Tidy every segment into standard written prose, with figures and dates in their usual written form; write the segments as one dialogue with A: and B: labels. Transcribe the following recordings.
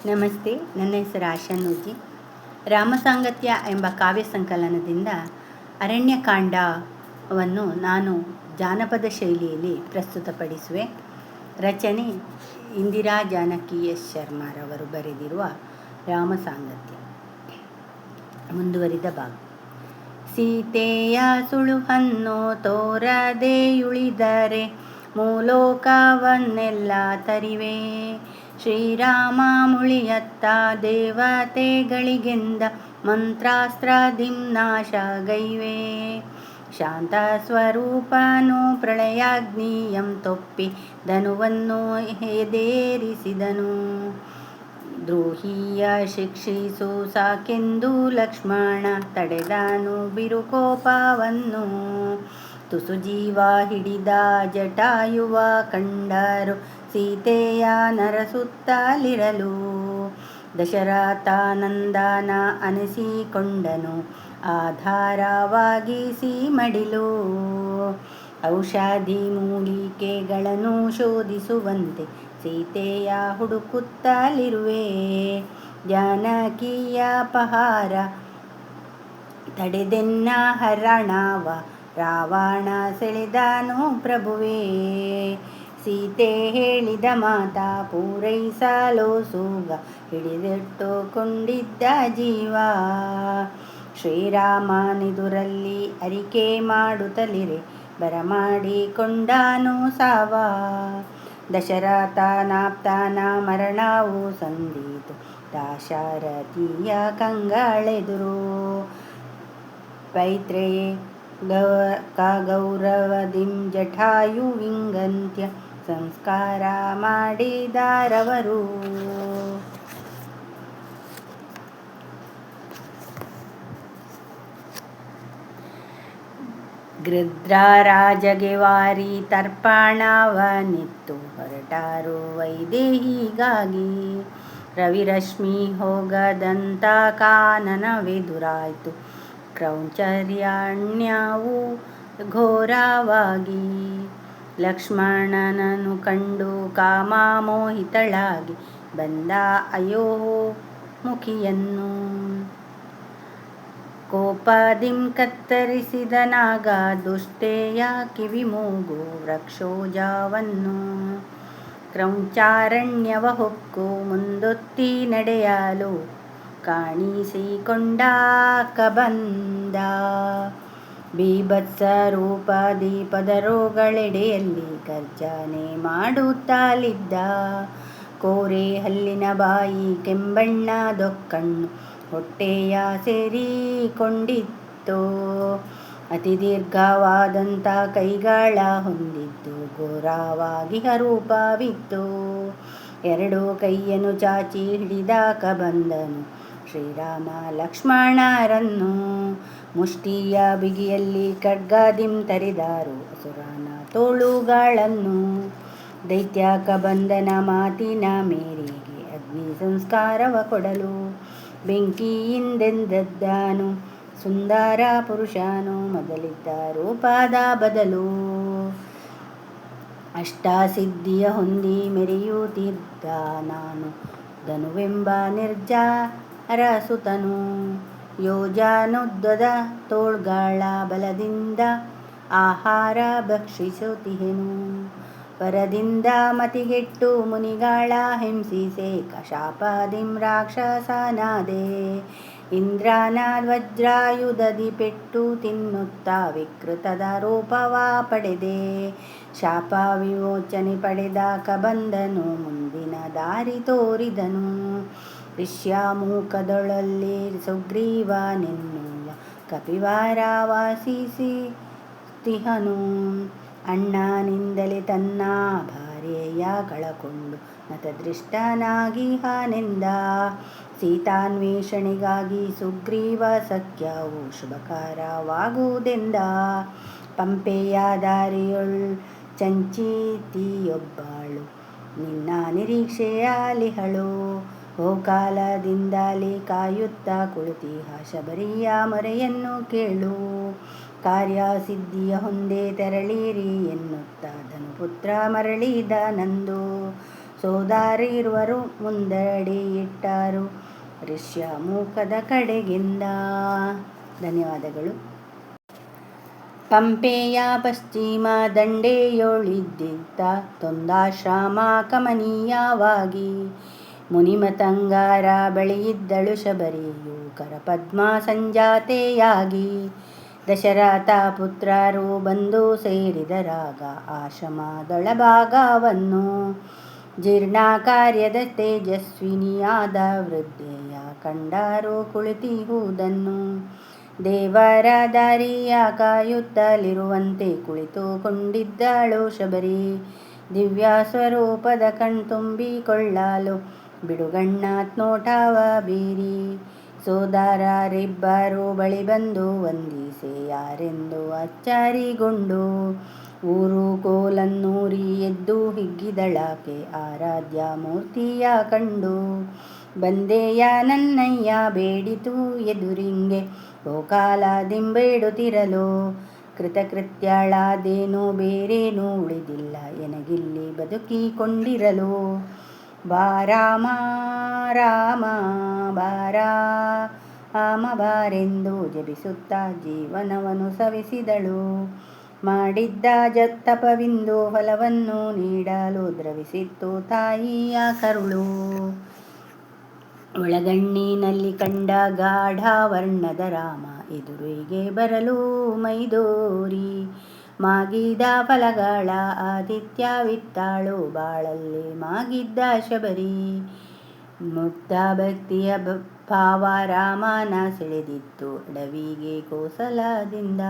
A: ನಮಸ್ತೆ. ನನ್ನ ಹೆಸರು ಆಶಾ ನೂಜಿ. ರಾಮಸಾಂಗತ್ಯ ಎಂಬ ಕಾವ್ಯ ಸಂಕಲನದಿಂದ ಅರಣ್ಯಕಾಂಡವನ್ನು ನಾನು ಜಾನಪದ ಶೈಲಿಯಲ್ಲಿ ಪ್ರಸ್ತುತಪಡಿಸುವೆ. ರಚನೆ ಇಂದಿರಾ ಜಾನಕಿ ಎಸ್ ಶರ್ಮಾರವರು ಬರೆದಿರುವ ರಾಮಸಾಂಗತ್ಯ. ಮುಂದುವರಿದ ಭಾಗ. ಸೀತೆಯ ಸುಳುಹನ್ನು ತೋರದೆಯುಳಿದರೆ ಮೂಲೋಕವನ್ನೆಲ್ಲ ತರಿವೆ. ಶ್ರೀರಾಮ ಮುಳಿಯತ್ತ ದೇವತೆಗಳಿಗೆಂದ ಮಂತ್ರಾಸ್ತ್ರದಿಮ್ನಾಶಗೈವೆ. ಶಾಂತ ಸ್ವರೂಪನು ಪ್ರಳಯಾಗ್ನಿಯಂ ತೊಪ್ಪಿ ಧನುವನ್ನು ಎದೇರಿಸಿದನು. ದ್ರೋಹಿಯ ಶಿಕ್ಷಿಸು ಸಾಕೆಂದು ಲಕ್ಷ್ಮಣ ತಡೆದನು ಬಿರುಕೋಪವನ್ನು. ತುಸು ಜೀವ ಹಿಡಿದ ಜಟಾಯುವ ಕಂಡರು ಸೀತೆಯ ನರಸುತ್ತಲಿರಲು. ದಶರಥ ನಂದನ ಅನಿಸಿಕೊಂಡನು ಆಧಾರವಾಗಿಸಿ ಮಡಿಲು. ಔಷಧಿ ಮೂಲಿಕೆಗಳನ್ನು ಶೋಧಿಸುವಂತೆ ಸೀತೆಯ ಹುಡುಕುತ್ತಲಿರುವೆ. ಜಾನಕಿಯ ಪಹಾರ ತಡೆದೆನ್ನ ಹರಣವ ರಾವಣ ಸೆಳೆದನು ಪ್ರಭುವೇ. ಸೀತೆ ಹೇಳಿದ ಮಾತ ಪೂರೈಸಲು ಸೂಗ ಹಿಡಿದಿಟ್ಟುಕೊಂಡಿದ್ದ ಜೀವ. ಶ್ರೀರಾಮನೆದುರಲ್ಲಿ ಅರಿಕೆ ಮಾಡುತ್ತಲಿರೆ ಬರಮಾಡಿಕೊಂಡನು ಸಾವ. ದಶರಥನಾಪ್ತನ ಮರಣವು ಸಂದಿತು ದಾಶರಥಿಯ ಕಂಗಳೆದುರು. ಪೈತ್ರೆಯೇ ಗೌರವದಿಂ ಜಟಾಯುವಿಂಗಂತ್ಯ ಸಂಸ್ಕಾರ ಮಾಡಿದರವರು. ಗೃಧ್ರರಾಜಗೆ ವಾರಿ ತರ್ಪಣವನಿತ್ತು ಹೊರಟರು ವೈದೇಹಿಗಾಗಿ. ರವಿರಶ್ಮಿ ಹೋಗದಂತ ಕಾನನವೆದುರಾಯ್ತು ಕ್ರೌಂಚರ್ಯಾರಣ್ಯವು ಘೋರವಾಗಿ. ಲಕ್ಷ್ಮಣನನ್ನು ಕಂಡು ಕಾಮಮೋಹಿತಳಾಗಿ ಬಂದ ಅಯೋಮುಖಿಯನ್ನು. ಕೋಪದಿಂ ಕತ್ತರಿಸಿದ ನಾಗ ದುಷ್ಟೆಯ ಕಿವಿಮೂಗು ವೃಕ್ಷೋಜವನ್ನು. ಕ್ರೌಂಚಾರಣ್ಯವ ಹೊಕ್ಕು ಮುಂದೊತ್ತಿ ನಡೆಯಲು ಕಾಣಿಸಿಕೊಂಡ ಕಬಂದ. ಬೀಭತ್ಸ ರೂಪ ದೀಪದರೋಗಳೆಡೆಯಲ್ಲಿ ಗರ್ಜನೆ ಮಾಡುತ್ತಲಿದ್ದ. ಕೋರೆ ಹಲ್ಲಿನ ಬಾಯಿ ಕೆಂಬಣ್ಣದೊಕ್ಕಣ್ಣು ಹೊಟ್ಟೆಯ ಸೇರಿಕೊಂಡಿತ್ತು. ಅತಿ ದೀರ್ಘವಾದಂಥ ಕೈಗಳ ಹೊಂದಿದ್ದು ಘೋರವಾಗಿ ರೂಪವಿತ್ತು. ಎರಡು ಕೈಯನ್ನು ಚಾಚಿ ಹಿಡಿದ ಕಬಂದನು ಶ್ರೀರಾಮ ಲಕ್ಷ್ಮಣರನ್ನು. ಮುಷ್ಟಿಯ ಬಿಗಿಯಲ್ಲಿ ಖಡ್ಗದಿಂ ತರಿದರು ಅಸುರನ ತೋಳುಗಳನ್ನು. ದೈತ್ಯ ಕಬಂದನ ಮಾತಿನ ಮೇರೆಗೆ ಅಗ್ನಿ ಸಂಸ್ಕಾರವ ಕೊಡಲು ಬೆಂಕಿಯಿಂದೆದ್ದನು ಸುಂದರ ಪುರುಷನು ಮೊದಲಿದ್ದ ರೂಪದ ಬದಲು. ಅಷ್ಟಸಿದ್ಧಿಯ ಹೊಂದಿ ಮೆರೆಯುತ್ತಿದ್ದ ನಾನು ಧನುವೆಂಬ ನಿರ್ಜರ ಸುತನು. ಯೋಜನುದ್ದದ ತೋಳ್ಗಳ ಬಲದಿಂದ ಆಹಾರ ಭಕ್ಷಿಸುತ್ತಿಹೆನು. ವರದಿಂದ ಮತಿಗೆಟ್ಟು ಮುನಿಗಳ ಹಿಂಸಿಸೆ ಶಾಪದಿಂ ರಾಕ್ಷಸನಾದೆ. ಇಂದ್ರನ ವಜ್ರಾಯುಧದಿ ಪೆಟ್ಟು ತಿನ್ನುತ್ತ ವಿಕೃತದ ರೂಪವ ಪಡೆದೆ. ಶಾಪ ವಿಮೋಚನೆ ಪಡೆದ ಕಬಂದನು ಮುಂದಿನ ದಾರಿ ತೋರಿದನು. ಋಷ್ಯಮುಖದೊಳಲ್ಲಿ ಸುಗ್ರೀವನೆನ್ನುವ ಕಪಿವಾರ ವಾಸಿಸಿತಿಹನು. ಅಣ್ಣನಿಂದಲೇ ತನ್ನ ಭಾರ್ಯೆಯ ಕಳಕೊಂಡು ನತದೃಷ್ಟನಾಗಿಹನೆಂದ. ಸೀತಾನ್ವೇಷಣೆಗಾಗಿ ಸುಗ್ರೀವ ಸಖ್ಯವು ಶುಭಕರವಾಗುವುದೆಂದ. ಪಂಪೆಯ ದಾರಿಯೊಳ್ ಚಂಚಿತಿಯೊಬ್ಬಳು ನಿನ್ನ ನಿರೀಕ್ಷೆಯಲಿಹಳು. ಬಹುಕಾಲದಿಂದಲೇ ಕಾಯುತ್ತ ಕುಳಿತಿಹ ಶಬರಿಯ ಮೊರೆಯನ್ನು ಕೇಳು. ಕಾರ್ಯಸಿದ್ಧಿಯ ಹೊಂದೆ ತೆರಳಿರಿ ಎನ್ನುತ್ತ ಧನುಪುತ್ರ ಮರಳಿದ ನಂದು. ಸೋದರಿರುವರು ಮುಂದಡಿ ಇಟ್ಟರು ಋಷ್ಯ ಮೂಕದ ಕಡೆಗಿಂದ. ಧನ್ಯವಾದಗಳು. ಪಂಪೆಯ ಪಶ್ಚಿಮ ದಂಡೆಯೊಳಿದ್ದಿದ್ದ ತೊಂದಾಶ್ರಮ ಕಮನೀಯವಾಗಿ, ಮುನಿಮತಂಗರ ಬಳಿಯಿದ್ದಳು ಶಬರಿಯು ಕರಪದ್ಮ ಸಂಜಾತೆಯಾಗಿ. ದಶರಥ ಪುತ್ರರು ಬಂದು ಸೇರಿದರಾಗ ಆಶ್ರಮದೊಳಭಾಗವನ್ನು, ಜೀರ್ಣ ಕಾರ್ಯದ ತೇಜಸ್ವಿನಿಯಾದ ವೃದ್ಧೆಯ ಕಂಡರು ಕುಳಿತಿಹುದನ್ನು. ದೇವರ ದಾರಿಯ ಕಾಯುತ್ತಲಿರುವಂತೆ ಕುಳಿತುಕೊಂಡಿದ್ದಳು ಶಬರಿ, ದಿವ್ಯ ಸ್ವರೂಪದ ಕಣ್ತುಂಬಿಕೊಳ್ಳಲು ಬಿಡುಗಣ್ಣಾತ್ ನೋಟವ ಬೀರಿ. ಸೋದರರಿಬ್ಬರು ಬಳಿ ಬಂದು ವಂದಿಸೆ ಯಾರೆಂದು ಅಚ್ಚರಿಗೊಂಡು, ಊರು ಕೋಲನ್ನೂರಿ ಎದ್ದು ಹಿಗ್ಗಿದಳಾಕೆ ಆರಾಧ್ಯ ಮೂರ್ತಿಯ ಕಂಡು. ಬಂದೆಯ ನನ್ನಯ್ಯ ಬೇಡಿತು ಎದುರಿಂಗೆ ಗೋಕಾಲದಿಂಬೇಡುತ್ತಿರಲು, ಕೃತಕೃತ್ಯಳಾದೇನು ಬೇರೇನೂ ಉಳಿದಿಲ್ಲ ಎನಗಿಲ್ಲಿ ಬದುಕಿಕೊಂಡಿರಲು. ಬಾರಾಮ ರಾಮ ಬಾರಾಮ ಬಾರೆಂದು ಜಪಿಸುತ್ತ ಜೀವನವನ್ನು ಸವಿಸಿದಳು. ಮಾಡಿದ್ದ ತಪವಿಂದು ಫಲವನ್ನು ನೀಡಲು ದ್ರವಿಸಿತ್ತು ತಾಯಿಯ ಕರುಳು. ಒಳಗಣ್ಣಿನಲ್ಲಿ ಕಂಡ ಗಾಢ ವರ್ಣದ ರಾಮ ಎದುರಿಗೆ ಬರಲು ಮೈದೋರಿ, ಮಾಗಿದ ಫಲಗಳ ಆತಿಥ್ಯವಿತ್ತಾಳು ಬಾಳಲ್ಲಿ ಮಾಗಿದ್ದ ಶಬರಿ. ಮುಗ್ಧ ಭಕ್ತಿಯ ಭಾವ ರಾಮನ ಸೆಳೆದಿತ್ತು ಅಡವಿಗೆ ಕೋಸಲದಿಂದ,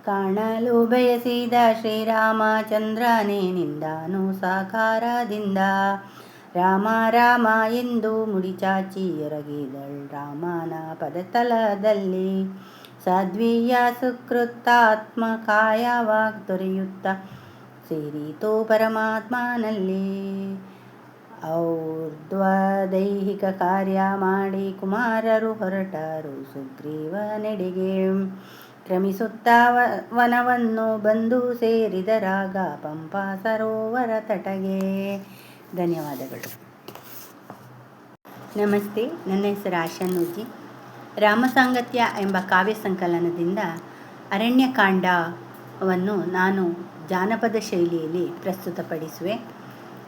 A: ಕಾಣಲು ಬಯಸಿದ ಶ್ರೀರಾಮಚಂದ್ರನೇ ನಿಂದನು ಸಾಕಾರದಿಂದ. ರಾಮ ರಾಮ ಎಂದು ಮುಡಿಚಾಚಿ ಎರಗಿದಳ್ ರಾಮನ ಪದತಲದಲ್ಲಿ, ಸಾಧ್ವಿಯ ಸುಕೃತಾತ್ಮ ಕಾಯವಾಗಿ ದೊರೆಯುತ್ತ ಸೇರಿತು ಪರಮಾತ್ಮನಲ್ಲಿ. ಔರ್ಧ್ವದೈಹಿಕ ಕಾರ್ಯ ಮಾಡಿ ಕುಮಾರರು ಹೊರಟರು ಸುಗ್ರೀವನೆಡೆಗೆ, ಕ್ರಮಿಸುತ್ತ ವನವನ್ನು ಬಂದು ಸೇರಿದರಾಗ ಪಂಪಾ ಸರೋವರ ತಟಗೆ. ಧನ್ಯವಾದಗಳು. ನಮಸ್ತೆ, ನನ್ನ ಹೆಸರು ಆಶಾ ನೂಜಿ. ರಾಮಸಾಂಗತ್ಯ ಎಂಬ ಕಾವ್ಯ ಸಂಕಲನದಿಂದ ಅರಣ್ಯಕಾಂಡವನ್ನು ನಾನು ಜಾನಪದ ಶೈಲಿಯಲ್ಲಿ ಪ್ರಸ್ತುತಪಡಿಸುವೆ.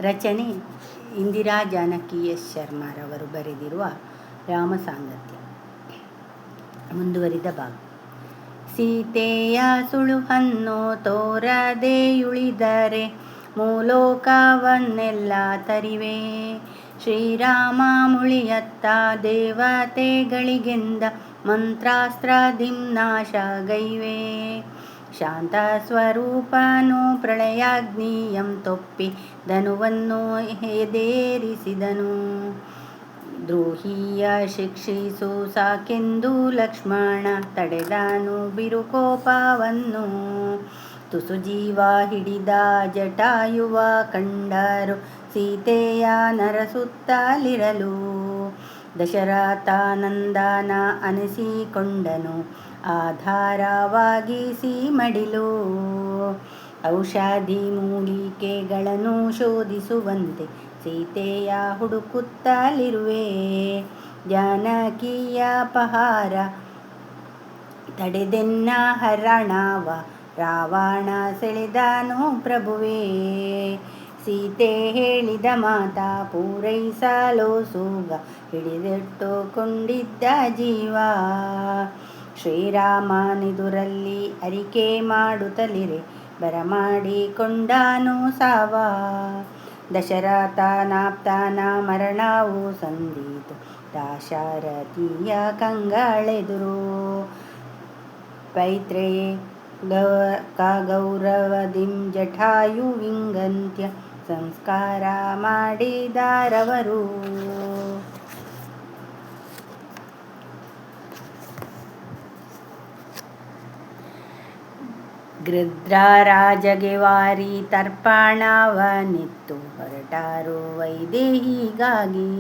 A: ರಚನೆ ಇಂದಿರಾ ಜಾನಕಿ ಎಸ್ ಶರ್ಮಾರವರು ಬರೆದಿರುವ ರಾಮಸಾಂಗತ್ಯ. ಮುಂದುವರಿದ ಭಾಗ. ಸೀತೆಯ ಸುಳುಹನ್ನು ತೋರದೆಯುಳಿದರೆ ಮೂಲೋಕವನ್ನೆಲ್ಲ ತರಿವೆ, ಶ್ರೀರಾಮ ಮುಳಿಯತ್ತ ದೇವತೆಗಳಿಗೆಂದ ಮಂತ್ರಾಸ್ತ್ರದಿಂ ನಾಶಗೈವೆ. ಶಾಂತ ಸ್ವರೂಪನು ಪ್ರಳಯಾಗ್ನಿಯಂ ತೊಪ್ಪಿ ಧನುವನ್ನು ಎದೇರಿಸಿದನು, ದ್ರೋಹಿಯ ಶಿಕ್ಷಿಸು ಸಾಕೆಂದು ಲಕ್ಷ್ಮಣ ತಡೆದನು ಬಿರುಕೋಪವನ್ನು. ತುಸು ಜೀವ ಹಿಡಿದ ಜಟಾಯುವ ಕಂಡರು ಸೀತೆಯ ನರಸುತ್ತಲಿರಲು, ದಶರಥ ನಂದನ ಅನಿಸಿಕೊಂಡನು ಆಧಾರವಾಗಿಸಿ ಮಡಿಲು. ಔಷಧಿ ಮೂಲಿಕೆಗಳನ್ನು ಶೋಧಿಸುವಂತೆ ಸೀತೆಯ ಹುಡುಕುತ್ತಲಿರುವೆ, ಜಾನಕಿಯ ಪಹಾರ ತಡೆದೆನ್ನ ಹರಣವ ರಾವಣ ಸೆಳೆದನು ಪ್ರಭುವೇ. ಸೀತೆ ಹೇಳಿದ ಮಾತ ಪೂರೈಸಲು ಸೂಗ ಹಿಡಿದಿಟ್ಟುಕೊಂಡಿದ್ದ ಜೀವ, ಶ್ರೀರಾಮನಿದುರಲ್ಲಿ ಅರಿಕೆ ಮಾಡುತ್ತಲಿರೆ ಬರಮಾಡಿಕೊಂಡನು ಸಾವ. ದಶರಥನಾಪ್ತನ ಮರಣವು ಸಂದಿತು ದಾಶರಥಿಯ ಕಂಗಳೆದುರು, ಪೈತ್ರೆಯೇ ಗೌರವದಿಂ ಜಟಾಯುವಿಂಗಂತ್ಯ ಸಂಸ್ಕಾರ ಮಾಡಿದರವರು. ಗೃಧ್ರರಾಜಗೆ ವಾರಿ ತರ್ಪಣವನಿತ್ತು ಹೊರಟರು ವೈದೇಹಿಗಾಗಿ,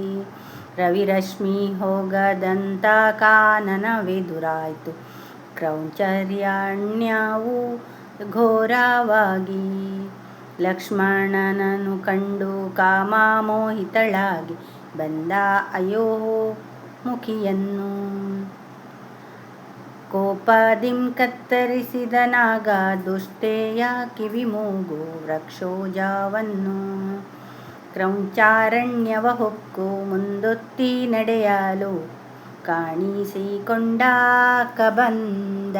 A: ರವಿರಶ್ಮಿ ಹೋಗದಂತ ಕಾನನವೆದುರಾಯ್ತು ಕ್ರೌಂಚರ್ಯಾಣ್ಯವು ಘೋರವಾಗಿ. ಲಕ್ಷ್ಮಣನನ್ನು ಕಂಡು ಕಾಮಮೋಹಿತಳಾಗಿ ಬಂದ ಅಯೋ ಮುಖಿಯನ್ನು ಕೋಪದಿಂ ಕತ್ತರಿಸಿದ ನಾಗ ದುಷ್ಟೆಯ ಕಿವಿಮೂಗು ವೃಕ್ಷೋಜವನ್ನು ಕ್ರೌಂಚಾರಣ್ಯವ ಹೊಕ್ಕು ಮುಂದೊತ್ತಿ ನಡೆಯಲು ಕಾಣಿಸಿಕೊಂಡ ಕಬಂದ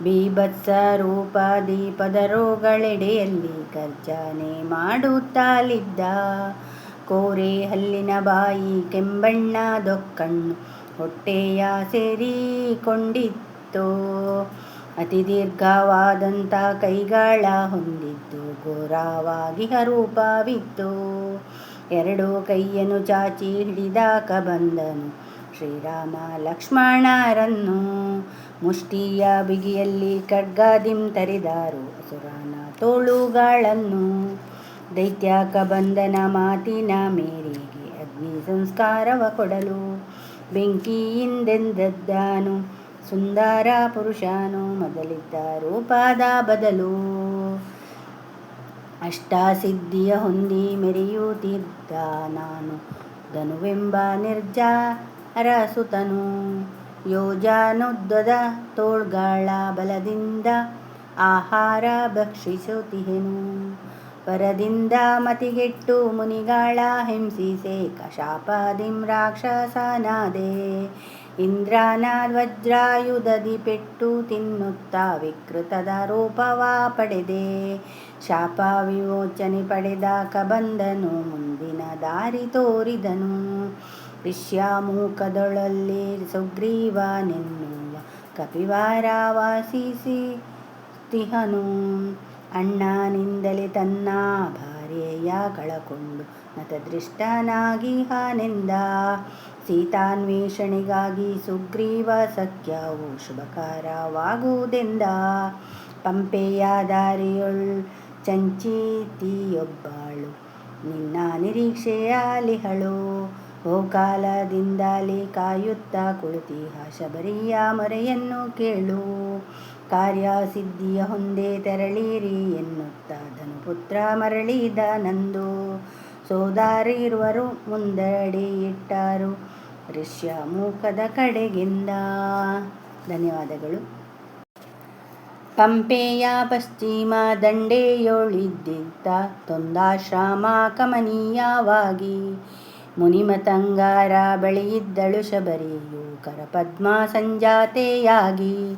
A: ಬೀಭತ್ಸ ರೂಪ ದೀಪದರೋಗಳೆಡೆಯಲ್ಲಿ ಗರ್ಜನೆ ಮಾಡುತ್ತಲಿದ್ದ ಕೋರೆ ಹಲ್ಲಿನ ಬಾಯಿ ಕೆಂಬಣ್ಣ ದೊಕ್ಕಣ್ಣು ಹೊಟ್ಟೆಯ ಸೇರಿಕೊಂಡಿತ್ತು ಅತಿ ದೀರ್ಘವಾದಂಥ ಕೈಗಾಳ ಹೊಂದಿದ್ದು ಘೋರವಾಗಿ ರೂಪವಿತ್ತು ಎರಡು ಕೈಯನ್ನು ಚಾಚಿ ಹಿಡಿದ ಕಬಂದನು ಶ್ರೀರಾಮ ಲಕ್ಷ್ಮಣರನ್ನು ಮುಷ್ಟಿಯ ಬಿಗಿಯಲ್ಲಿ ಖಡ್ಗದಿಂ ತರಿದಾರು ಅಸುರನ ತೋಳುಗಳನ್ನು ದೈತ್ಯ ಕಬಂದನ ಮಾತಿನ ಮೇರೆಗೆ ಅಗ್ನಿ ಸಂಸ್ಕಾರವ ಕೊಡಲು ಬೆಂಕಿಯಿಂದೆದ್ದನು ಸುಂದರ ಪುರುಷನು ಮೊದಲಿದ್ದ ರೂಪದ ಬದಲು ಅಷ್ಟಸಿದ್ಧಿಯ ಹೊಂದಿ ಮೆರೆಯುತ್ತಿದ್ದ ನಾನು ಧನುವೆಂಬ ನಿರ್ಜರ ಸುತನು ಯೋಜನೋದ್ದದ ತೋಳ್ಗಳ ಬಲದಿಂದ ಆಹಾರ ಭಕ್ಷಿಸುತ್ತಿಹೆನು ಪರದಿಂದ ಮತಿಗೆಟ್ಟು ಮುನಿಗಳ ಹಿಂಸಿಸೆ ಕಶಾಪದಿಂ ರಾಕ್ಷಸನಾದೆ ಇಂದ್ರನ ವಜ್ರಾಯುಧದಿ ಪೆಟ್ಟು ತಿನ್ನುತ್ತಾ ವಿಕೃತದ ರೂಪವ ಪಡೆದೆ ಶಾಪ ವಿಮೋಚನೆ ಪಡೆದ ಕಬಂದನು ಮುಂದಿನ ದಾರಿ ತೋರಿದನು ಋಷ್ಯಮುಖದೊಳಲ್ಲಿ ಸುಗ್ರೀವನೆನ್ನುವ ಕಪಿವಾರ ವಾಸಿಸಿತಿಹನು ಅಣ್ಣನಿಂದಲೇ ತನ್ನ ಭಾರ್ಯೆಯ ಕಳಕೊಂಡು ನತದೃಷ್ಟನಾಗಿಹನೆಂದ ಸೀತಾನ್ವೇಷಣೆಗಾಗಿ ಸುಗ್ರೀವ ಸಖ್ಯವು ಶುಭಕರವಾಗುವುದೆಂದ ಪಂಪೆಯ ದಾರಿಯೊಳ್ ಚಂಚಿತಿಯೊಬ್ಬಳು ನಿನ್ನ ನಿರೀಕ್ಷೆಯಲಿಹಳು ಬಹುಕಾಲದಿಂದಲೇ ಕಾಯುತ್ತಾ ಕುಳಿತಿಹ ಶಬರಿಯ ಮೊರೆಯನ್ನು ಕೇಳು ಕಾರ್ಯಸಿದ್ಧಿಯ ಹೊಂದೆ ತೆರಳಿರಿ ಎನ್ನುತ್ತ ಧನುಪುತ್ರ ಮರಳಿದ ನಂದು ಸೋದರಿರುವರು ಮುಂದಡಿ ಇಟ್ಟರು ಋಷ್ಯಮುಖದ ಕಡೆಗಿಂದ. ಧನ್ಯವಾದಗಳು. ಪಂಪೆಯ ಪಶ್ಚಿಮ ದಂಡೆಯೊಳಿದ್ದಿದ್ದ ತೊಂದಾಶ್ರಮ ಕಮನೀಯವಾಗಿ ಮುನಿಮತಂಗರ ಬಳಿಯಿದ್ದಳು ಶಬರಿಯು ಕರಪದ್ಮ ಸಂಜಾತೆಯಾಗಿ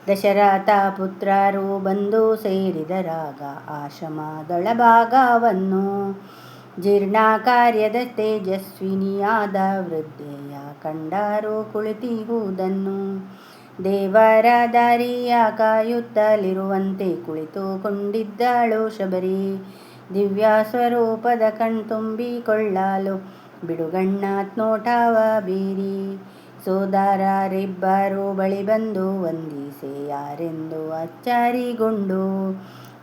A: ದಶರಥ ಪುತ್ರರು ಬಂದು ಸೇರಿದರಾಗ ಆಶ್ರಮದೊಳಭಾಗವನ್ನು ಜೀರ್ಣ ಕಾರ್ಯದ ತೇಜಸ್ವಿನಿಯಾದ ವೃದ್ಧೆಯ ಕಂಡರು ಕುಳಿತಿಹುದನ್ನು ದೇವರ ದಾರಿಯ ಕಾಯುತ್ತಲಿರುವಂತೆ ಕುಳಿತುಕೊಂಡಿದ್ದಳು ಶಬರಿ ದಿವ್ಯ ಸ್ವರೂಪದ ಕಣ್ತುಂಬಿಕೊಳ್ಳಲು ಬಿಡುಗಣ್ಣಾತ್ ನೋಟವ ಬೀರಿ ಸೋದರರಿಬ್ಬರು ಬಳಿ ಬಂದು ವಂದಿಸೆ ಯಾರೆಂದು ಅಚ್ಚರಿಗೊಂಡು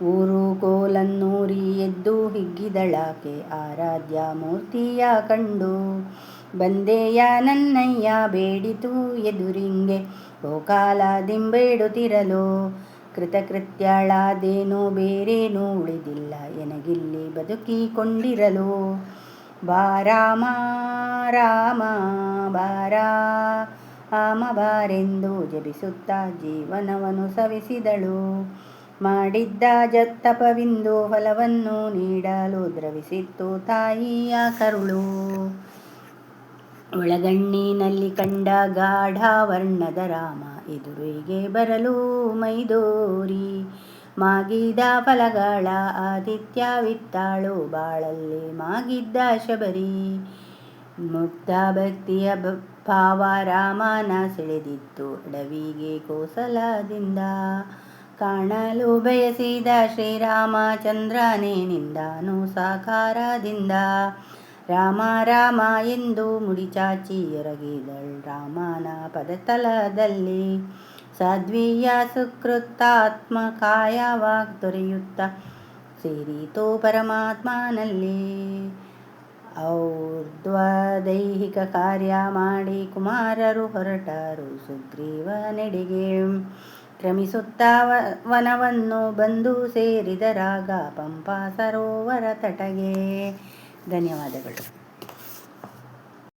A: ಊರು ಕೋಲನ್ನೂರಿ ಎದ್ದು ಹಿಗ್ಗಿದಳಾಕೆ ಆರಾಧ್ಯ ಮೂರ್ತಿಯ ಕಂಡು ಬಂದೆಯ ನನ್ನಯ್ಯ ಬೇಡಿತು ಎದುರಿಂಗೆ ಬಹುಕಾಲದಿಂಬೇಡುತ್ತಿರಲು ಕೃತಕೃತ್ಯಳಾದೇನೋ ಬೇರೇನೂ ಉಳಿದಿಲ್ಲ ಎನಗಿಲ್ಲಿ ಬದುಕಿಕೊಂಡಿರಲು ಬಾರಾಮ ರಾಮ ಬಾರಾಮ ಬಾರೆಂದು ಜಪಿಸುತ್ತಾ ಜೀವನವನ್ನು ಸವಿಸಿದಳು ಮಾಡಿದ್ದ ಜತ್ತಪವಿಂದು ಫಲವನ್ನು ನೀಡಲು ದ್ರವಿಸಿತ್ತು ತಾಯಿಯ ಕರುಳು ಒಳಗಣ್ಣಿನಲ್ಲಿ ಕಂಡ ಗಾಢ ವರ್ಣದ ರಾಮ ಎದುರಿಗೆ ಬರಲು ಮೈದೋರಿ ಮಾಗಿದ ಫಲಗಳ ಆದಿತ್ಯವಿತ್ತಾಳು ಬಾಳಲ್ಲಿ ಮಾಗಿದ್ದ ಶಬರಿ ಮುಕ್ತ ಭಕ್ತಿಯ ಭಾವ ರಾಮನ ಸೆಳೆದಿತ್ತು ಅಡವಿಗೆ ಕೋಸಲದಿಂದ ಕಾಣಲು ಬಯಸಿದ ಶ್ರೀರಾಮಚಂದ್ರನೇ ನಿಂದಾನು ಸಾಕಾರದಿಂದ ರಾಮ ರಾಮ ಎಂದು ಮುಡಿಚಾಚಿ ಎರಗಿದಳು ರಾಮನ ಪದತಲದಲ್ಲಿ ಸಾಧ್ವೀಯ ಸುಕೃತಾತ್ಮ ಕಾಯವಾಗಿ ದೊರೆಯುತ್ತ ಸೇರಿತೋ ಪರಮಾತ್ಮನಲ್ಲಿ ಔರ್ಧ್ವದೈಹಿಕ ಕಾರ್ಯ ಮಾಡಿ ಕುಮಾರರು ಹೊರಟರು ಸುಗ್ರೀವನೆಡೆಗೆ ರಮಿಸುತ್ತಾ ವನವನ್ನು ಬಂದು ಸೇರಿದ ರಾಗ ಪಂಪಾ ಸರೋವರ ತಟಗೆ. ಧನ್ಯವಾದಗಳು.